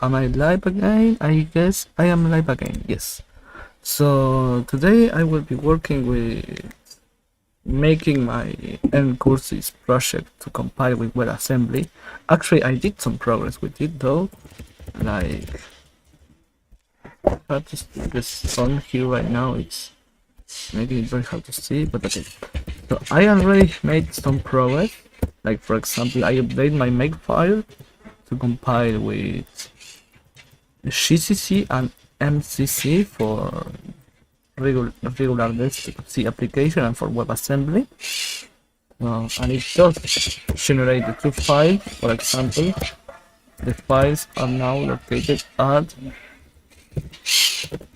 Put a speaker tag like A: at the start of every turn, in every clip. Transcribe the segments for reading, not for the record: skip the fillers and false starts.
A: Am I live again? I guess I am live again, yes. So today I will be working with making my Ncurses project to compile with WebAssembly. Actually, I did some progress with it though. Like, hard to see this on here right now. It's maybe very hard to see, but okay. So I already made some progress. Like for example, I updated my makefile to compile with GCC and MCC for regular C application and for WebAssembly. And it does generate the two files. For example, the files are now located at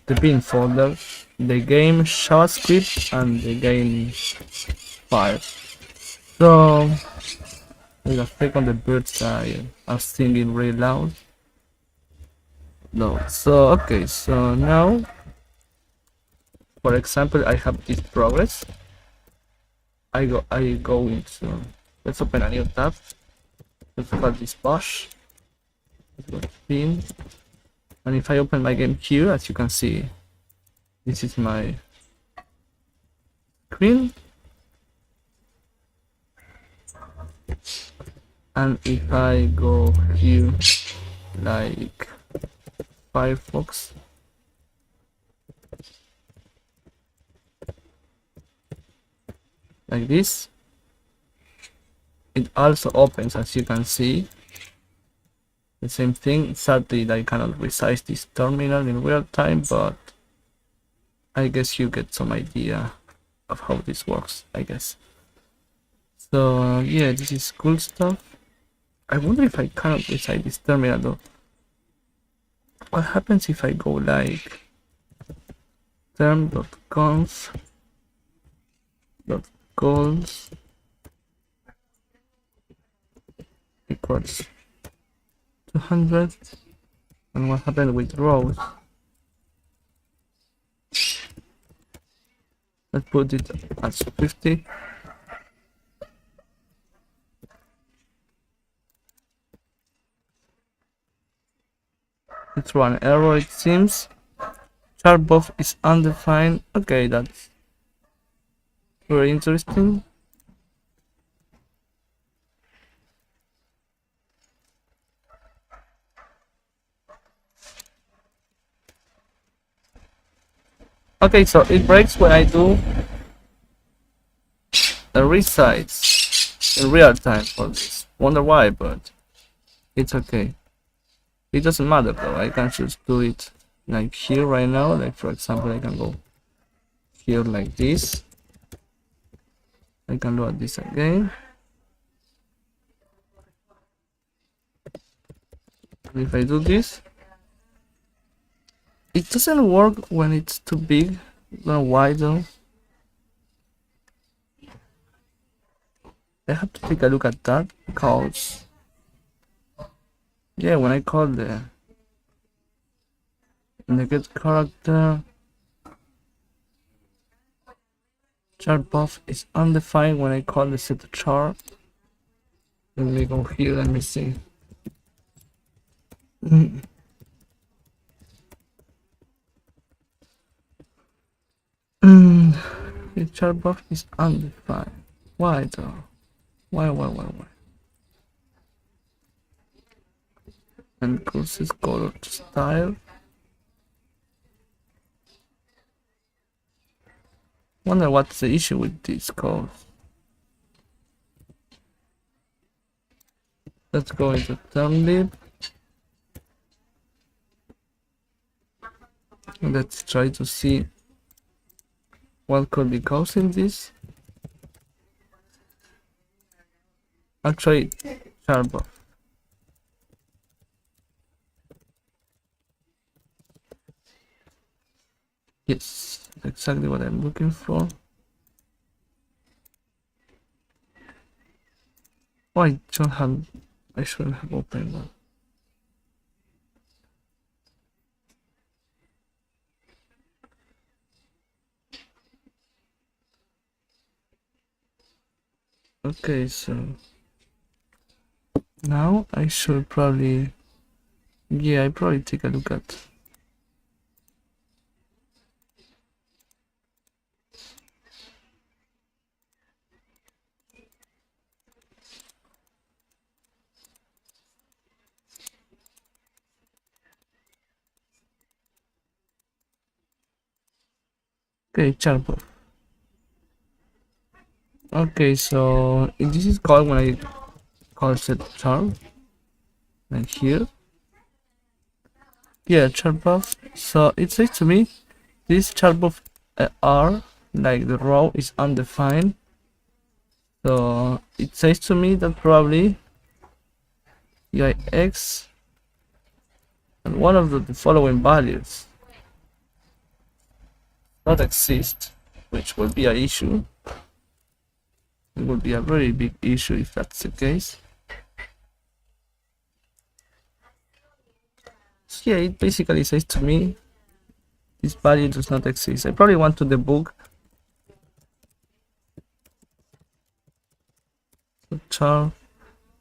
A: the bin folder, the game JavaScript, and the game file. So, wait a second, the birds are singing really loud. No, so okay, so now, for example, I have this progress. I go into, let's open a new tab. Let's call this bash. Let's go to bin. And if I open my game here, as you can see, this is my screen. And if I go here, like Firefox, like this, it also opens, as you can see, the same thing. Sadly, I cannot resize this terminal in real time, but I guess you get some idea of how this works, I guess. So yeah, this is cool stuff. I wonder if I cannot resize this terminal though. What happens if I go like term.conf.goals equals 200, and what happened with rows? Let's put it as 50. Let's throw an error, it seems. Chart buff is undefined. Okay, that's very interesting. Okay, so it breaks when I do the resize in real time for this. Wonder why, but it's okay. It doesn't matter though. I can just do it like here right now. Like for example, I can go here like this. I can load this again. And if I do this, it doesn't work when it's too big. I don't know why though. I have to take a look at that because yeah, when I call the get character, chart buff is undefined when I call the set chart. Let me go here, let me see. The chart buff is undefined. Why though? Why? Ncurses color style. Wonder what's the issue with this code. Let's go into termlib. Let's try to see what could be causing this. Actually, chart buff. Yes, exactly what I'm looking for. Oh, I shouldn't have opened that. Okay, so now I should probably Yeah, I probably take a look at. Okay, chart. Okay, so this is called when I call set chart, and here, yeah, chart buff. So it says to me this chart buff are like the row is undefined. So it says to me that probably EIX and one of the following values not exist, which will be an issue. It would be a very big issue if that's the case. So yeah, it basically says to me this value does not exist. I probably want to debug the chart.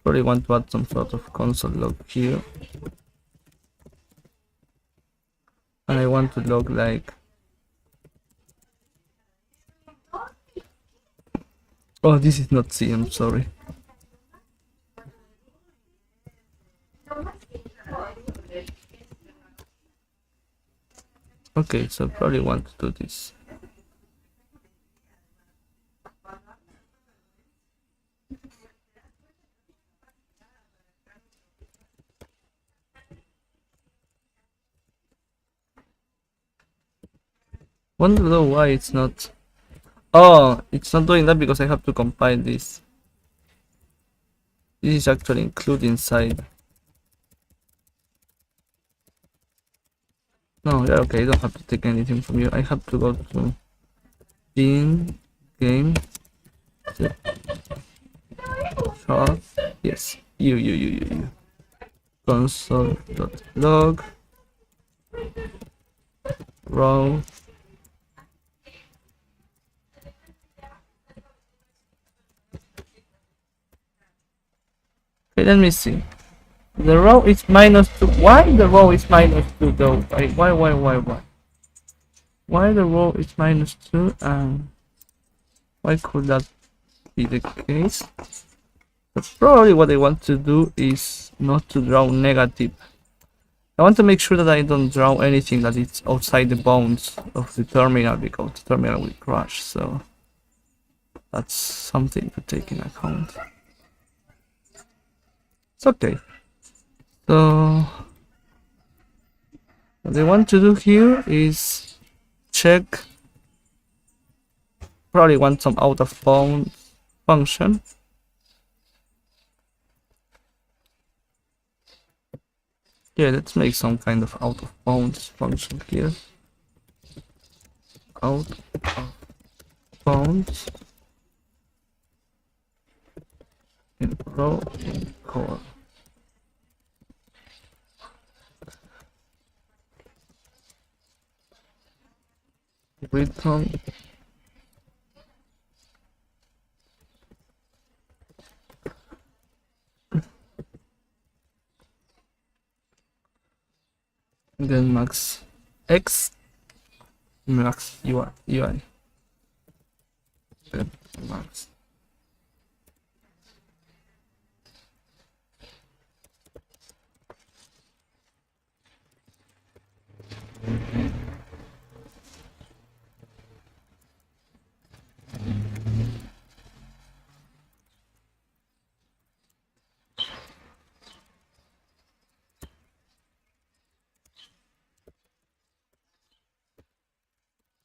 A: Probably want to add some sort of console log here, and I want to log like, oh, this is not C, I'm sorry. Okay, so probably want to do this. Wonder though why it's not. Oh, it's not doing that because I have to compile this. This is actually included inside. No, yeah, okay, I don't have to take anything from you. I have to go to bin game chart. Yes, you. Console.log row. Okay, let me see. The row is -2. Why the row is -2 though? Why? Why the row is -2 and why could that be the case? But probably what I want to do is not to draw negative. I want to make sure that I don't draw anything that is outside the bounds of the terminal because the terminal will crash. So that's something to take in account. It's okay. So what I want to do here is check. Probably want some out of bounds function. Yeah, let's make some kind of out of bounds function here. Out of bounds in row in core. Return then max x max UI then max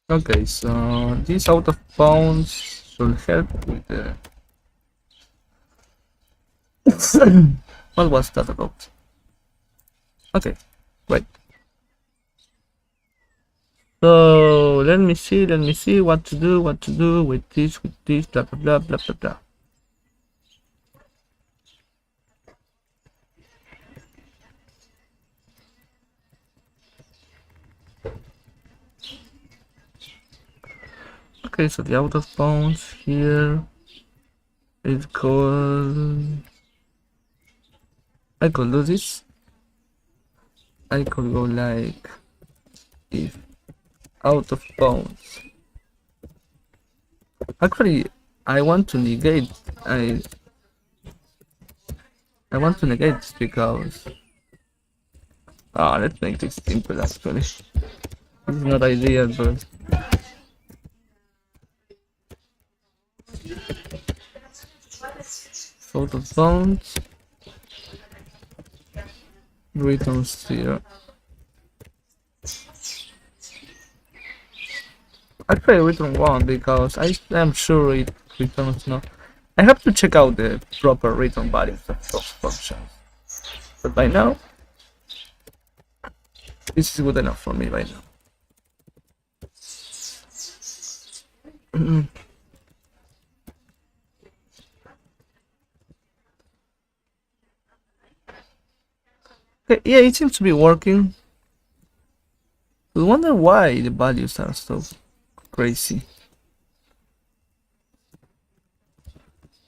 A: okay, so this out of bounds should help with the what was that about? Okay, right. So let me see what to do with this, blah blah blah. Okay, so the out of bounds here is called, I could do this. I could go like if out of bounds. Actually, I want to negate. I I want to negate this because let's make this simple. Actually, this is not ideal, but out of bounds. Returns here. Actually, I return one because I am sure it returns no. I have to check out the proper return values of those functions. But by now, this is good enough for me by now. Okay, yeah, it seems to be working. I wonder why the values are so crazy.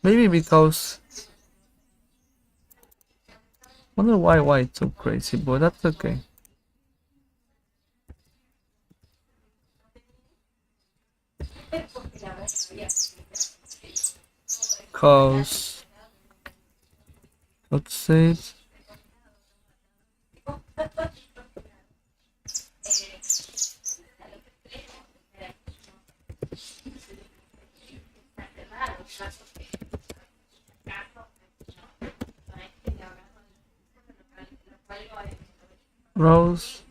A: Maybe because wonder why it's so crazy, but that's okay. Cause let's say rows.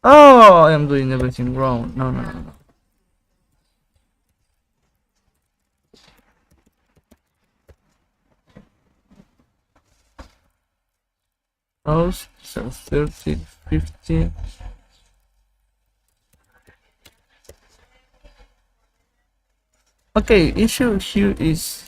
A: Oh, I am doing everything wrong. No. Rows, so 30, 50. Okay, issue here is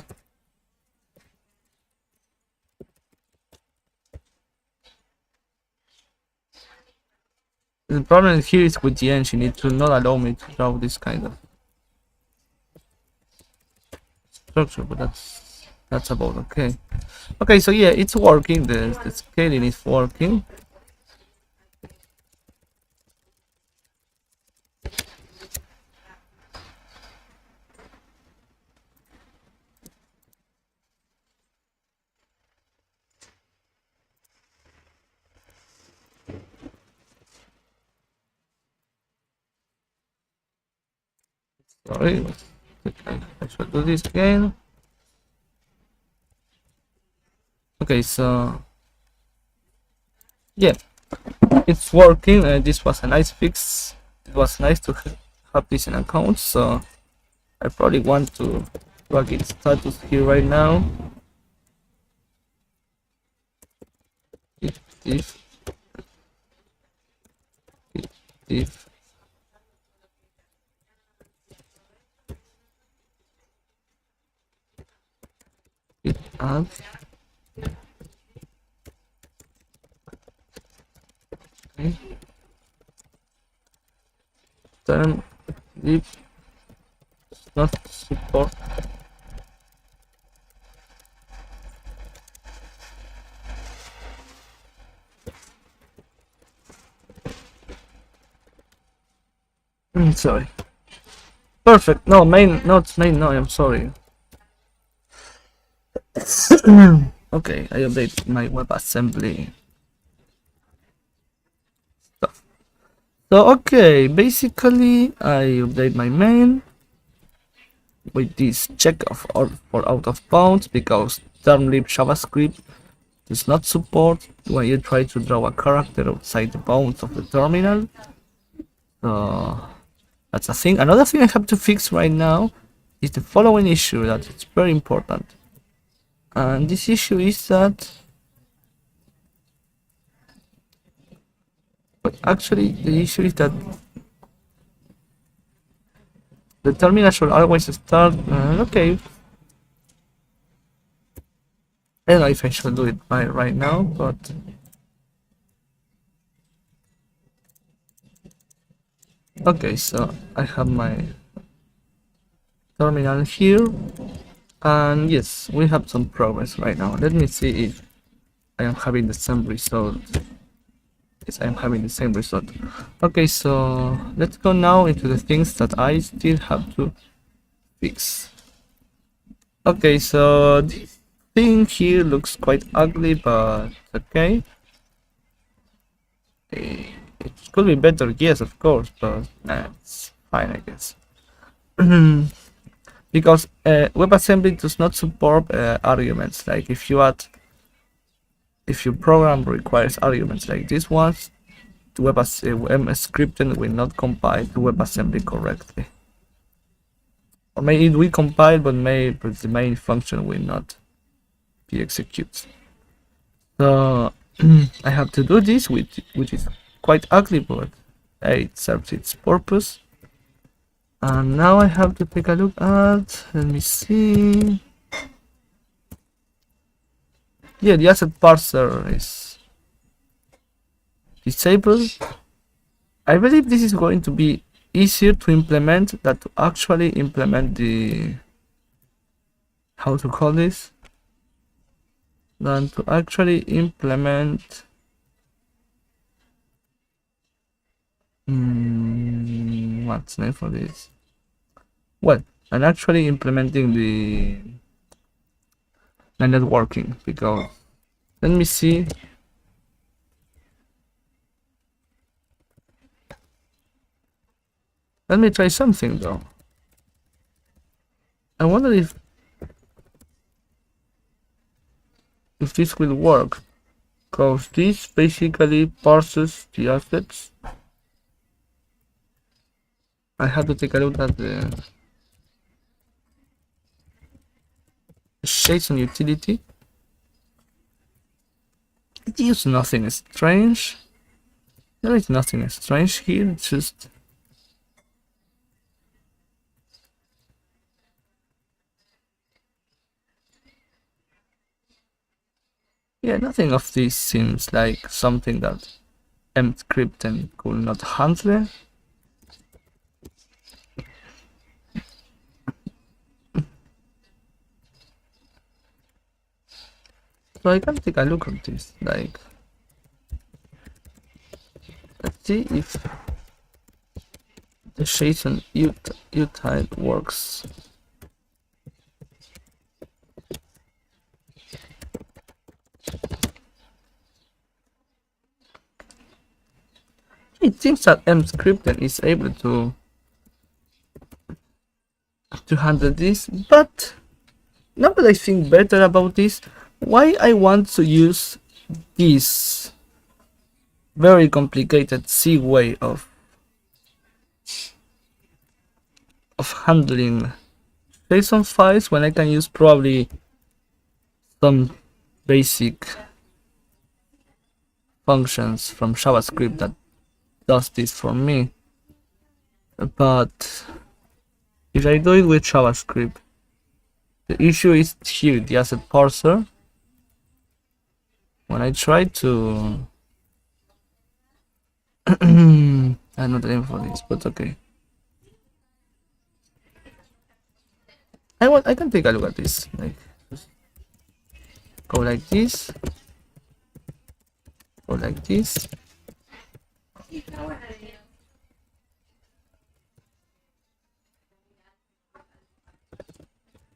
A: the problem here is with the engine. It will not allow me to draw this kind of structure, but that's about okay. Okay, so yeah, it's working. The scaling is working. Sorry, I should do this again. Okay, so yeah, it's working. This was a nice fix. It was nice to have this in account. So I probably want to plug its status here right now. If it adds. Okay. Then if not support sorry. Perfect. No, main, not main. No, I'm sorry. Okay, I update my WebAssembly stuff. So okay, basically I update my main with this check of for out of bounds because term-lib JavaScript does not support when you try to draw a character outside the bounds of the terminal. So that's a thing. Another thing I have to fix right now is the following issue that it's very important. And this issue is that actually the issue is that the terminal should always start okay. I don't know if I should do it right now, but okay, so I have my terminal here. And yes, we have some progress right now. Let me see if I am having the same result. Yes, I am having the same result. Okay, so let's go now into the things that I still have to fix. Okay, so this thing here looks quite ugly, but okay. It could be better, yes, of course, but nah, it's fine, I guess. Because WebAssembly does not support arguments. Like if your program requires arguments like this ones, the scripting will not compile to WebAssembly correctly. Or maybe it will compile, but the main function will not be executed. So I have to do this, which is quite ugly, but it serves its purpose. And now I have to take a look at, let me see. Yeah, the asset parser is disabled. I believe this is going to be easier to implement than to actually implement the, how to call this, than to actually implement what's the name for this? Well, and actually implementing the networking, because let me see. Let me try something though. I wonder if this will work, because this basically parses the assets. I have to take a look at the JSON utility. It is nothing strange. There is nothing strange here, it's just yeah, nothing of this seems like something that Ncurses could not handle. So I can take a look at this, like, let's see if the JSON util works. It seems that Ncurses is able to handle this, but now that I think better about this, why I want to use this very complicated C way of handling JSON files when I can use probably some basic functions from JavaScript that does this for me. But if I do it with JavaScript, the issue is here, the asset parser. When I try to I know the name for this, but okay. I can take a look at this. Like, go like this, go like this.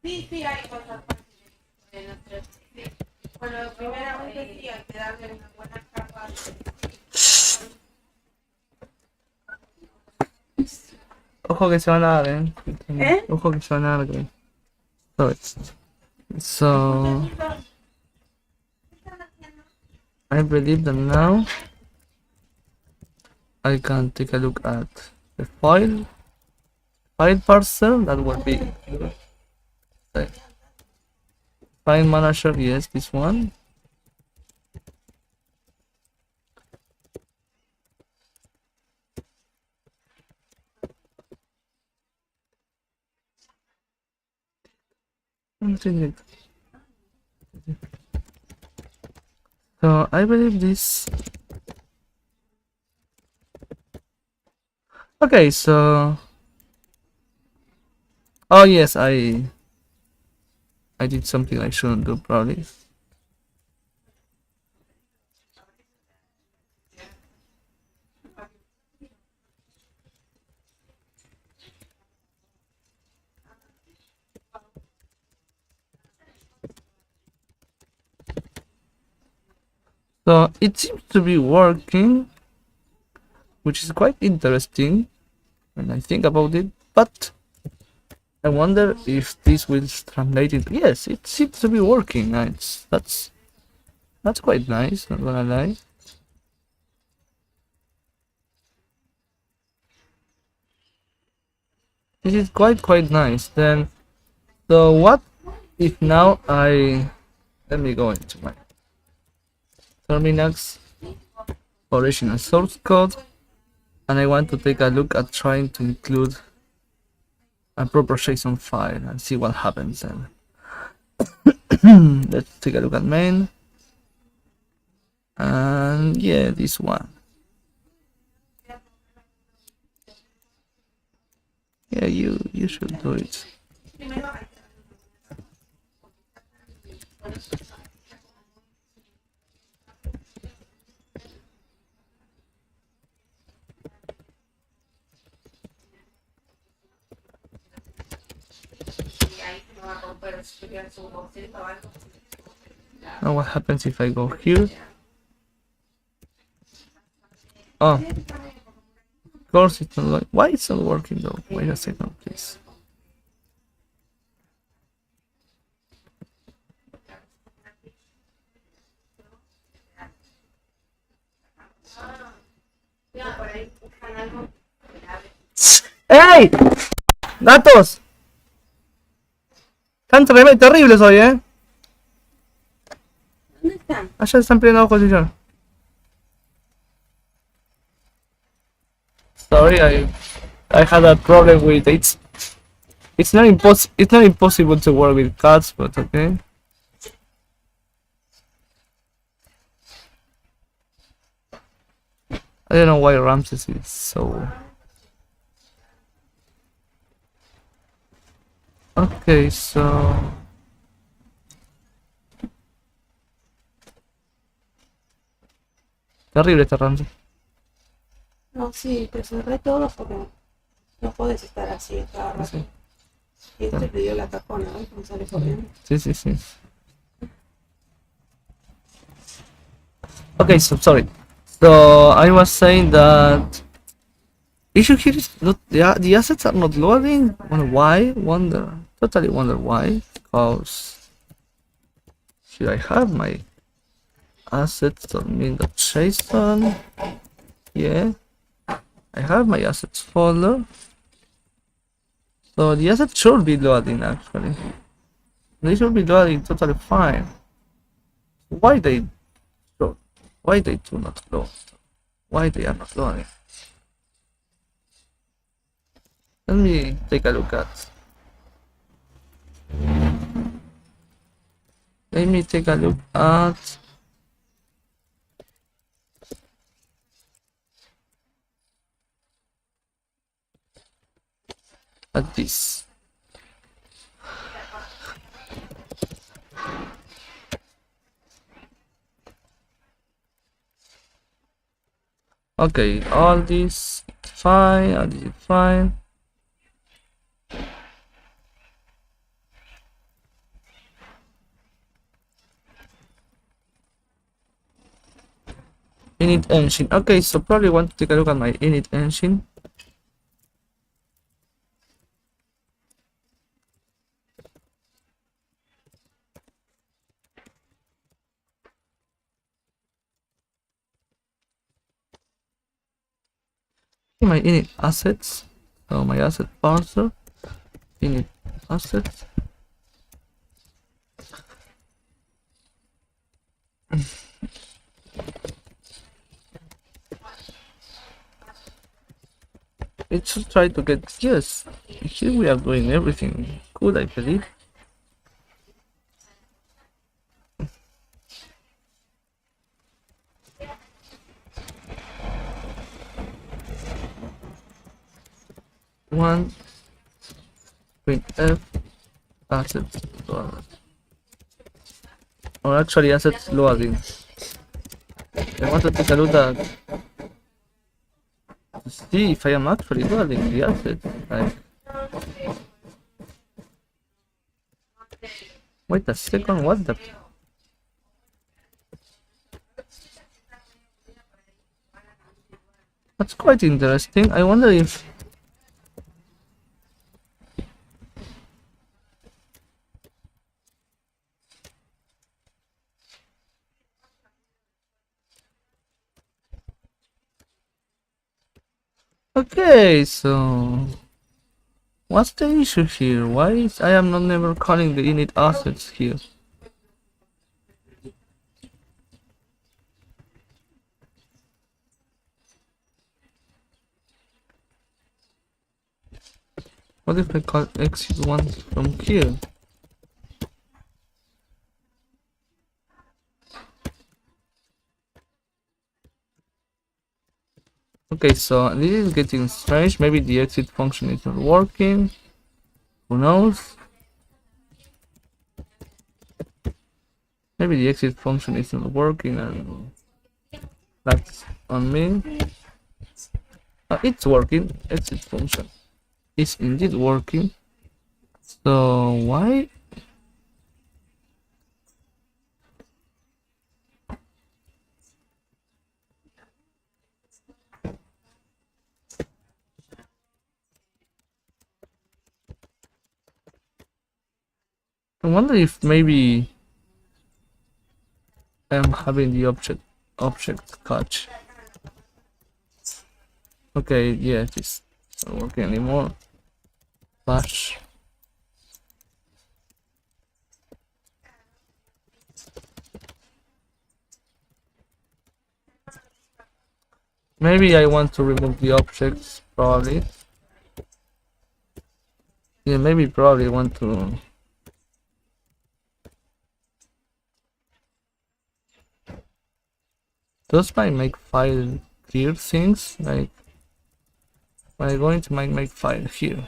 B: Sí, sí, hay cosas fáciles. Bueno, primeramente sí, hay que darle una buena capa.
A: Ojo que se van a dar, Ojo que se van a dar, So I believe that now I can take a look at the file parser. That would be file manager. Yes, this one. So I believe this. Okay, so oh yes, I I did something I shouldn't do probably. So it seems to be working, which is quite interesting when I think about it, but I wonder if this will translate it. Yes, it seems to be working. Nice. That's quite nice, not gonna lie. This is quite nice. Then, so what if now let me go into my Terminux original source code, and I want to take a look at trying to include a proper JSON file and see what happens then. Let's take a look at main, and yeah, this one. Yeah, you should do it. Now what happens if I go here? Oh, of course it's not like, why it's not working though? Wait a second, please. ¡Ey! ¡Gatos! Están terribles hoy, ¿eh?
B: ¿Dónde están?
A: Allá están peleando abajo del sillón. Sorry, I had a problem with it. It's not impossible to work with cats, but okay. I don't know why Ramses is so. Okay, so. Terrible este Ramses.
B: No, sí, pero cerré todo porque no puedes estar así cada rato.
A: Sí.
B: Y este le dio la cajona, ¿ves? Como sale corriendo.
A: Sí. Okay, so sorry. So I was saying that issue here is not the assets are not loading. Why? Totally wonder why. Because here I have my assets. That mean the JSON. Yeah, I have my assets folder. So the assets should be loading actually. They should be loading totally fine. Why they do not load? Why they are not loading? Let me take a look at. Let me take a look at. At this. Okay, all this fine, all this is fine. Init engine. Okay, so probably want to take a look at my init engine. My init assets. So my asset parser. Init assets. It should try to get, yes, here we are doing everything good, I believe. One printf assets. or actually assets loading. I want to take a look at to see if I am actually loading the assets. Like, wait a second, what the? That's quite interesting. I wonder if okay, so what's the issue here? Why is I am not never calling the init assets here? What if I call exit one from here? Okay, so this is getting strange. Maybe the exit function is not working. Who knows? Maybe the exit function is not working and that's on me. It's working. Exit function is indeed working. So why? I wonder if maybe I'm having the object catch. Okay, yeah, it's not working anymore. Flash. Maybe I want to remove the objects, probably. Yeah, maybe probably want to. Does my make file clear things? Like, I'm going to make file here.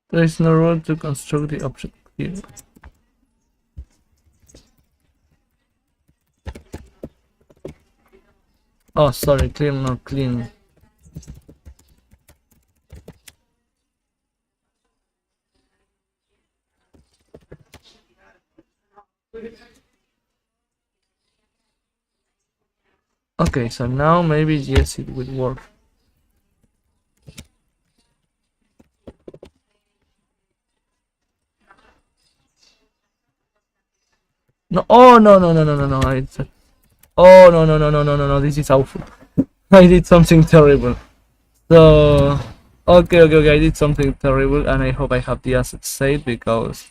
A: There is no room to construct the object here. Oh, sorry, clean, not clean. Okay, so now maybe yes, it will work. No, oh no, it's oh no, this is awful. I did something terrible. So okay, I did something terrible and I hope I have the assets saved because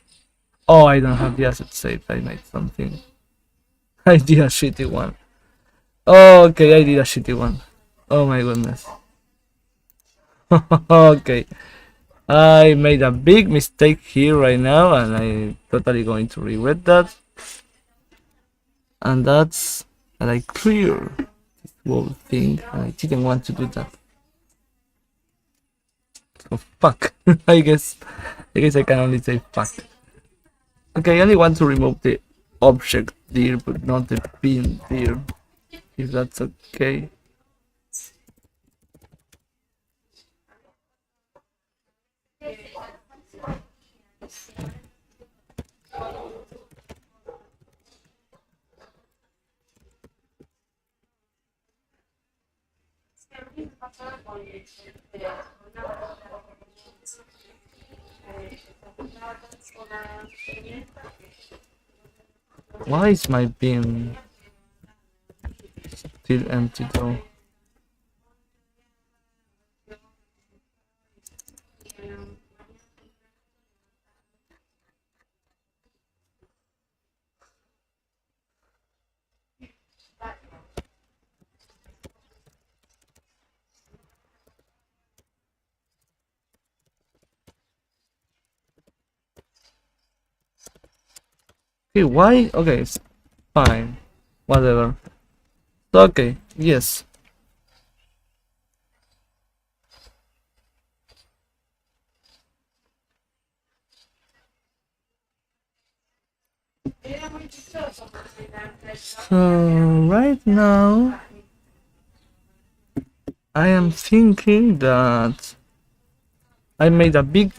A: oh, I don't have the assets saved. I made something. I did a shitty one. Okay, I did a shitty one. Oh my goodness. Okay. I made a big mistake here right now and I'm totally going to regret that. And that's that I clear this whole thing and I didn't want to do that. So fuck. I guess I can only say fuck. Okay, I only want to remove the object there but not the pin there. If that's okay. Why is my bin still empty though? Okay, why? Okay, it's fine. Whatever. Okay, yes. So right now I am thinking that I made a big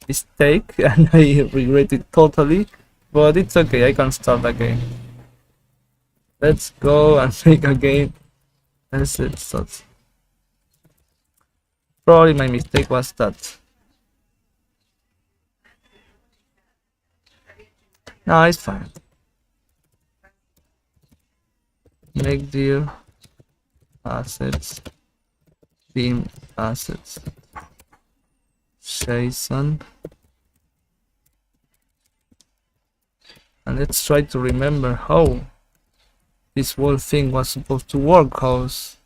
A: mistake and I regret it totally, but it's okay, I can start again. Let's go and make a game. That's it. So probably my mistake was that. No, it's fine. Make deal assets, beam assets, JSON, and let's try to remember how this whole thing was supposed to work. Cause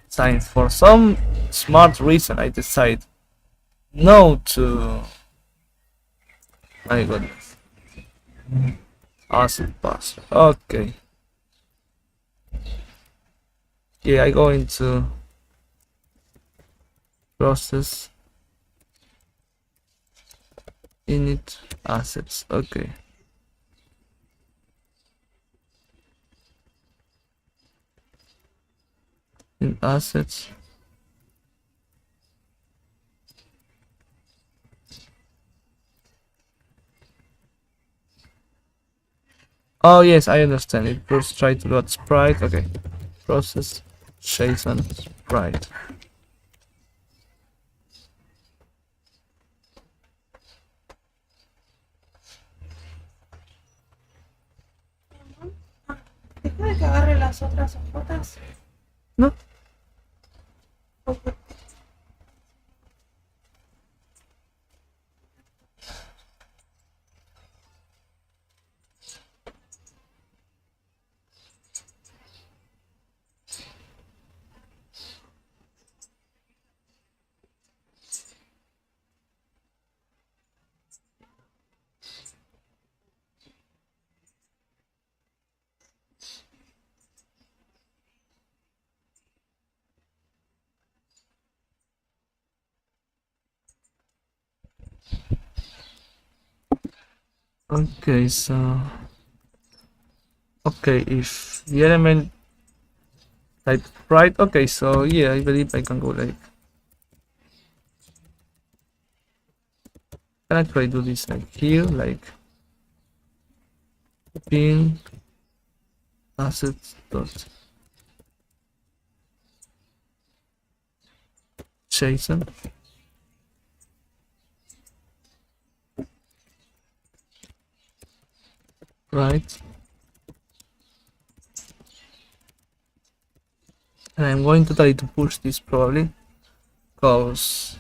A: science, for some smart reason, I decide no to. My goodness, asset pass. Okay, yeah, I go into process init assets. Okay. In assets. Oh yes, I understand. It first try to load sprite. Okay. Process JSON sprite.
B: Deja de que agarre las otras hojotas.
A: No. Okay, so okay, if the element type sprite, okay, so yeah, I believe I can go like, can I try to do this like here, like pin assets dot JSON. Right, and I'm going to try to push this probably because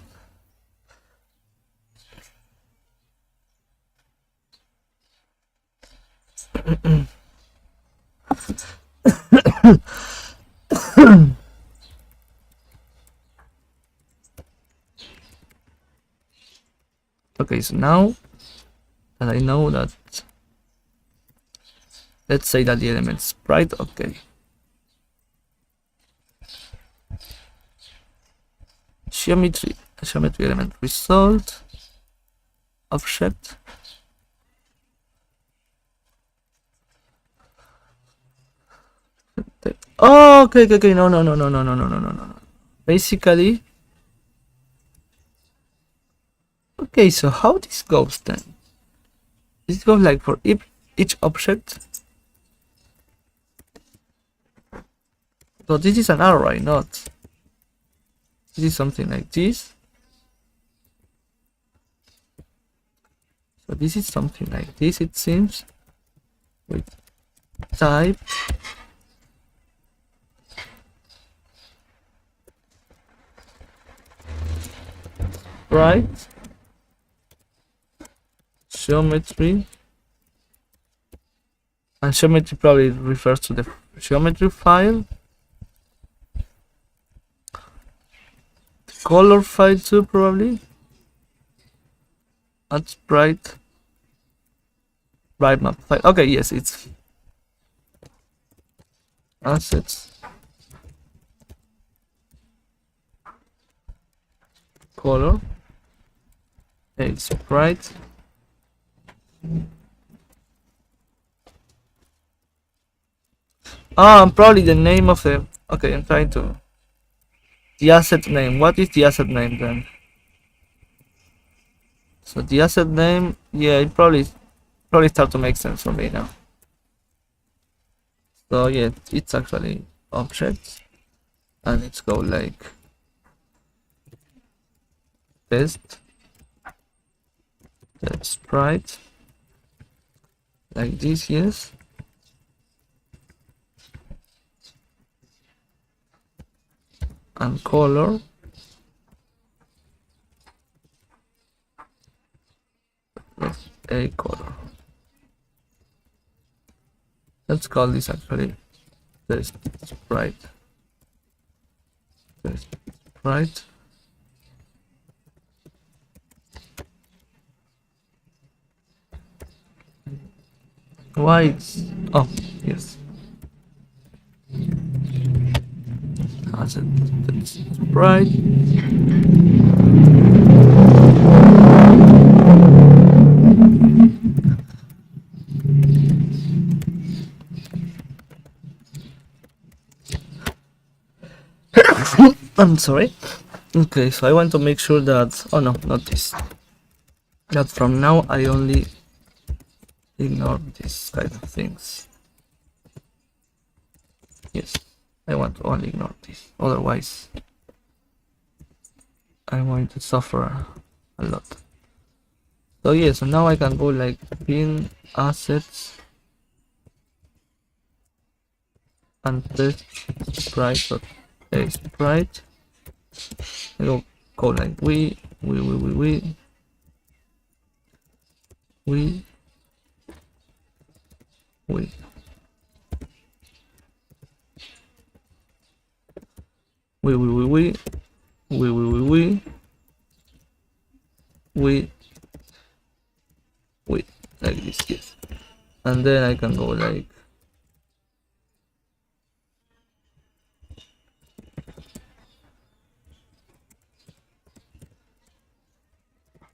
A: okay, so now that I know that, let's say that the element sprite, okay, geometry element result object. Oh, okay, no. Basically, okay, so how this goes then? This goes like for each object. So this is an array, not. This is something like this. So this is something like this, it seems, with type right, geometry, and geometry probably refers to the geometry file, the color file too probably, and sprite map file. Okay, yes, it's assets color, a sprite, probably the name of the, okay, I'm trying to, the asset name. What is the asset name then? So the asset name, yeah, it probably start to make sense for me now. So yeah, it's actually objects, and let's go like test that sprite like this, yes, and color, that's a color. Let's call this actually test sprite. Test sprite. Why it's, oh yes, asset test sprite. I'm sorry. Okay, so I want to make sure that, oh no, not this, that from now I only ignore these kind of things. Yes, I want to only ignore this, otherwise I'm going to suffer a lot. So yeah, so now I can go like bin assets and test sprite dot a sprite. I go like we we like this, yes. And then I can go like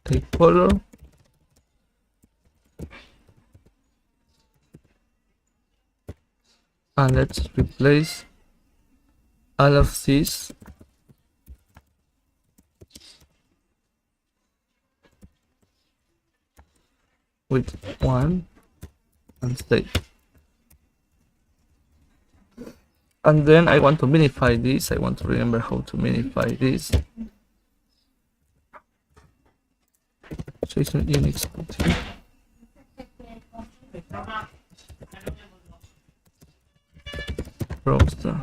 A: take color, and let's replace all of these with one and state. And then I want to minify this. I want to remember how to minify this. JSON Unix roster.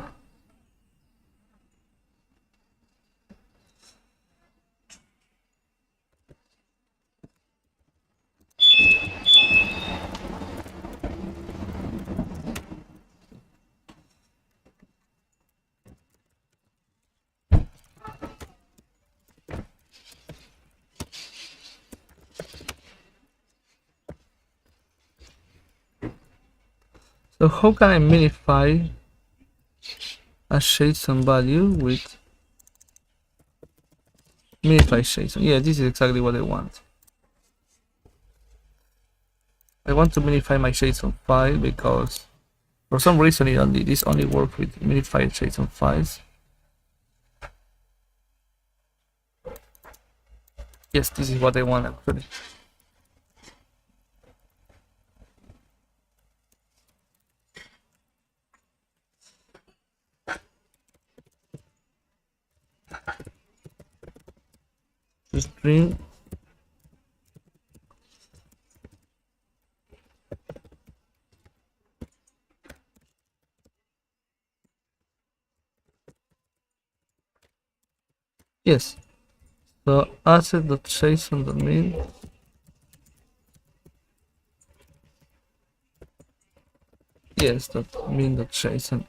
A: So how can I minify a JSON value with minify JSON? Yeah, this is exactly what I want. I want to minify my JSON file because for some reason this only works with minified JSON files. Yes, this is what I want actually. String yes. So asset.json.min yes, min.json.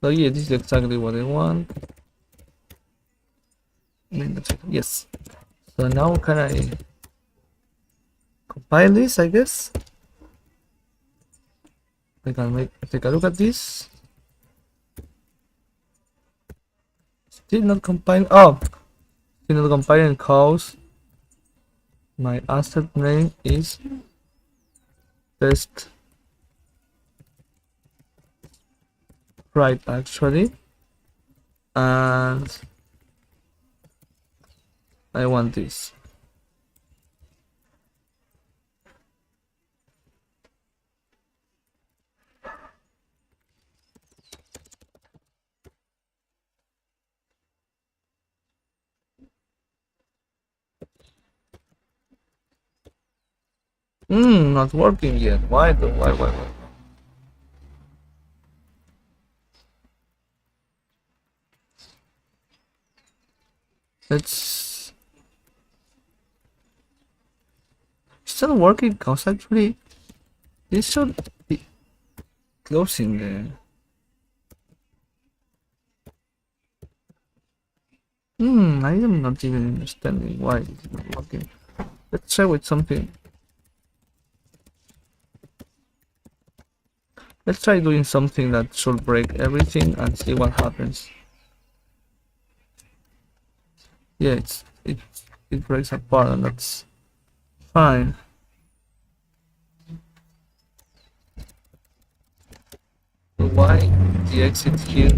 A: So yeah, this is exactly what I want. Yes. So now can I compile this? I guess I can take a look at this. Still not compile. Oh, in the compiling cause my asset name is test right actually, and I want this. Not working yet. Why though? Why? It's still working because actually this should be closing the. I am not even understanding why it's not working. Let's try with something. Let's try doing something that should break everything and see what happens. Yeah, it breaks apart and that's fine. But why the exit here?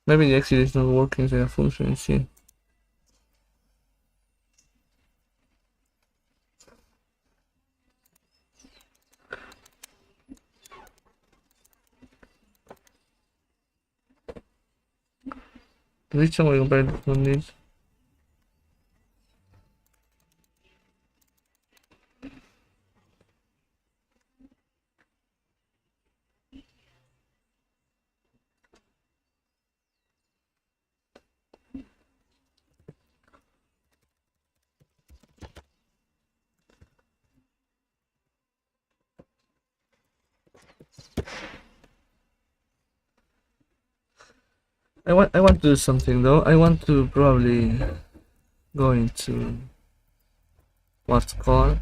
A: Maybe the exit is not working as a function. See. Which one we compare from this? I want to do something though. I want to probably go into what's called.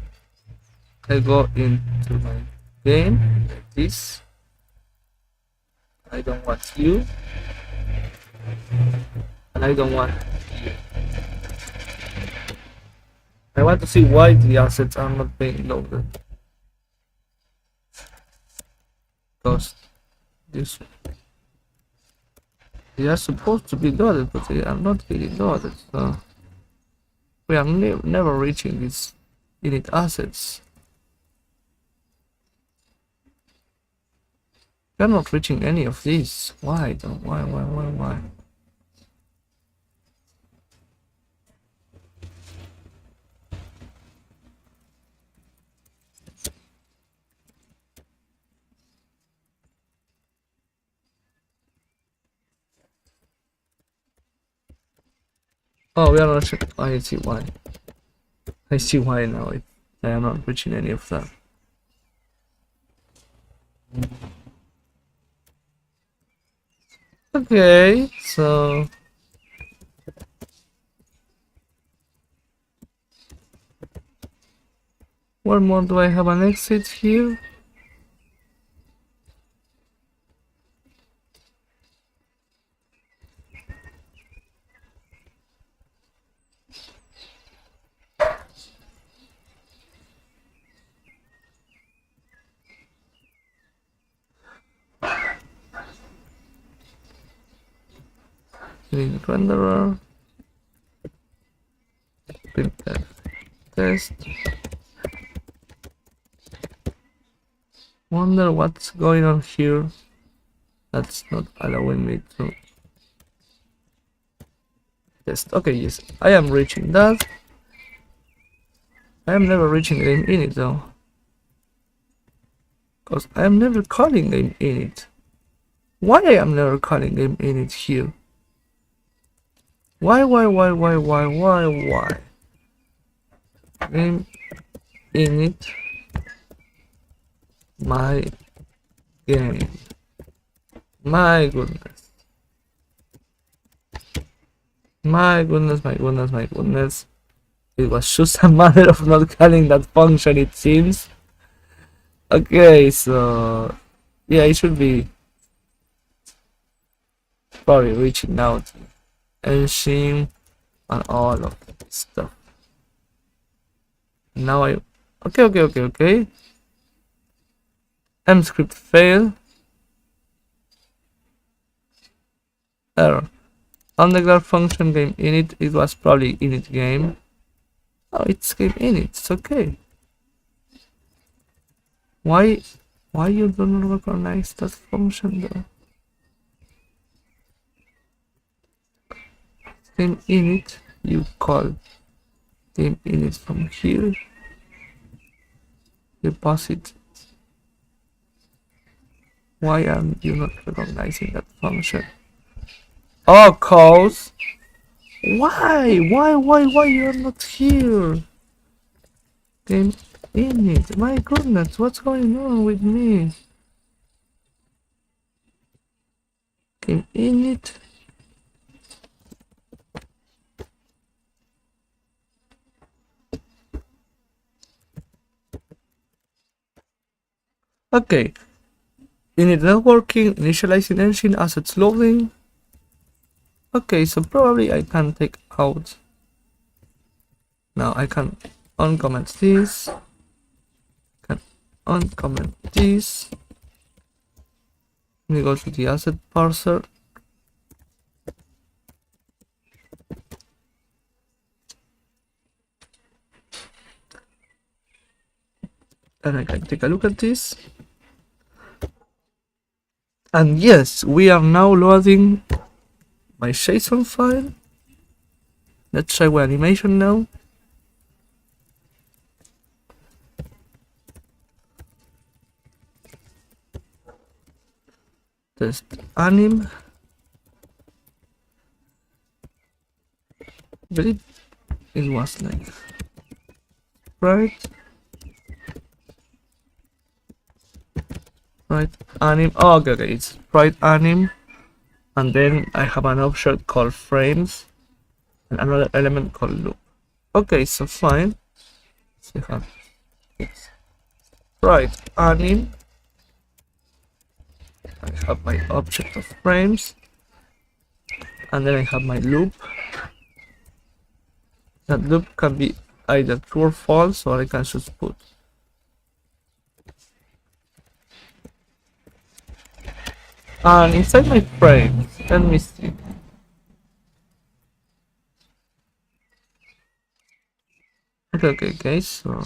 A: I go into my game like this. I don't want you, and I don't want you. I want to see why the assets are not being loaded. Because this they are supposed to be loaded, but they are not getting loaded. So we are never reaching these init assets. We are not reaching any of these. Why though? Why? Oh, we are not. I see why. I see why now. I am not reaching any of that. Okay, so where more do I have an exit here? Clean renderer. Printf test. Wonder what's going on here. That's not allowing me to test. Okay, yes, I am reaching that. I am never reaching game init though. Because I am never calling game init. Why I am never calling game init here? Why? Game init my game. My goodness. My goodness. It was just a matter of not calling that function, it seems. Okay, so yeah, it should be probably reaching out and seeing and all of that stuff. Now I okay. Mscript fail. Error. Underground function game init. It was probably init game. Oh, it's game init. It's okay. Why? Why you don't recognize that function though? Game init. You call game init from here. You pass it. Why are you not recognizing that function? Oh, cause. Why you're not here? Game init. My goodness, what's going on with me? Game init. Okay. Init networking, initializing engine, assets loading. Okay, so probably I can take out. Now I can uncomment this. Can uncomment this. Let me go to the asset parser. And I can take a look at this. And yes, we are now loading my JSON file. Let's try with animation now. Test anim. I believe it was like right anim. Oh, okay, it's right anim, and then I have an object called frames and another element called loop. Okay, so fine. So I have it's right anim. I have my object of frames, and then I have my loop. That loop can be either true or false, or I can just put and inside my frames. Let me see. Okay, so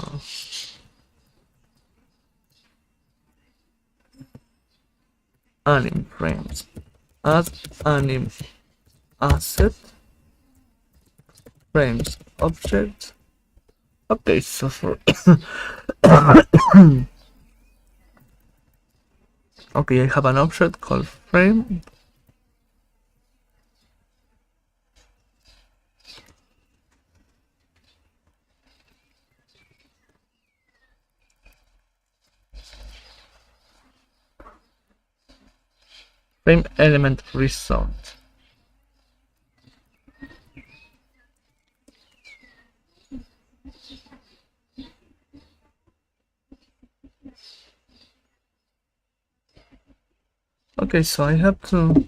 A: anim frames, add anim asset frames object. Okay, so for okay, I have an object called frame. Frame element result. Okay, so I have to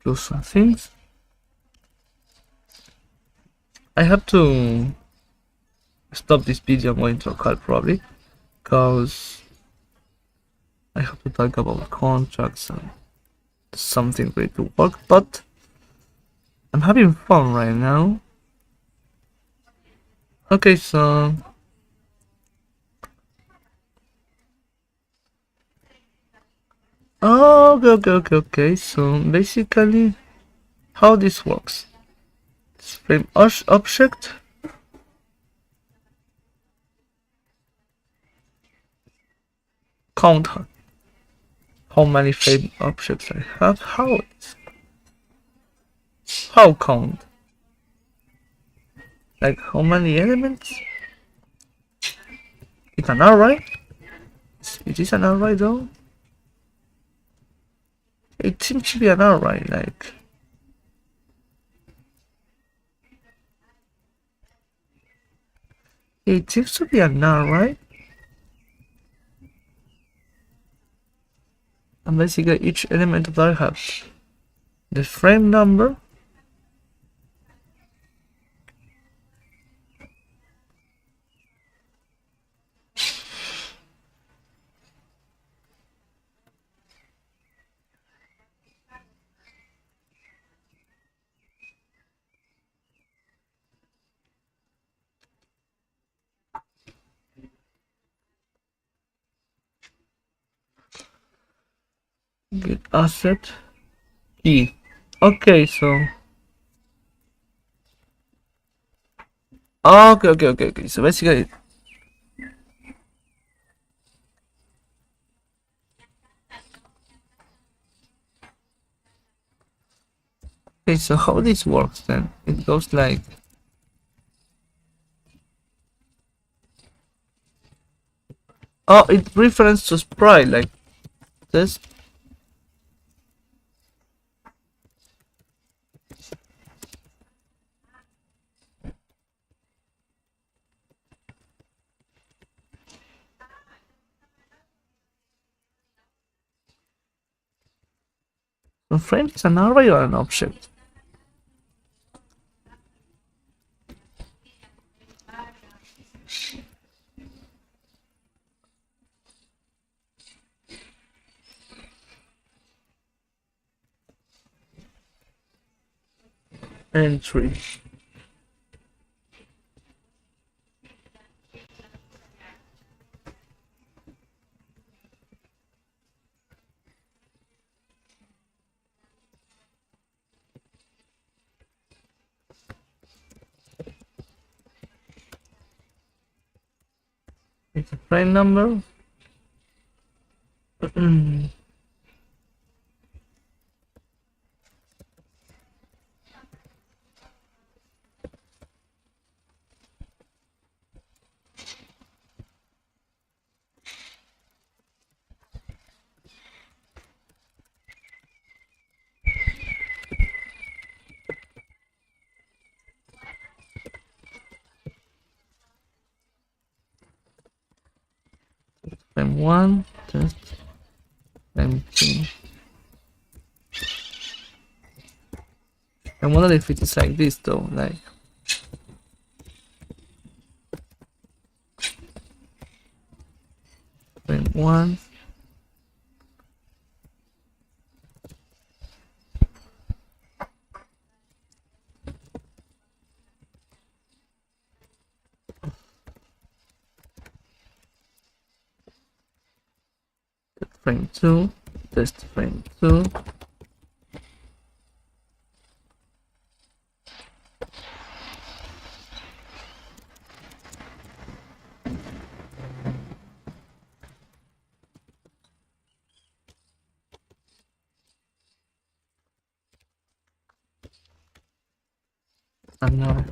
A: do some things. I have to stop this video. I'm going to a call probably because I have to talk about contracts and something great to work, but I'm having fun right now. Okay, so okay. So basically, how this works? This frame object. Count how many frame objects I have. How count? Like how many elements? It's an array. It is an array though. It seems to be an array. Like it seems to be an array. and basically each element that I have the frame number, get asset key. Okay, so okay. So basically, okay. So how this works then? It goes like, oh, it refers to sprite like this. So frame is an array or an object. Entry. It's a frame number. Frame 1, test, frame 2. I wonder if it is like this though, like frame 1, frame 2, test frame 2. And now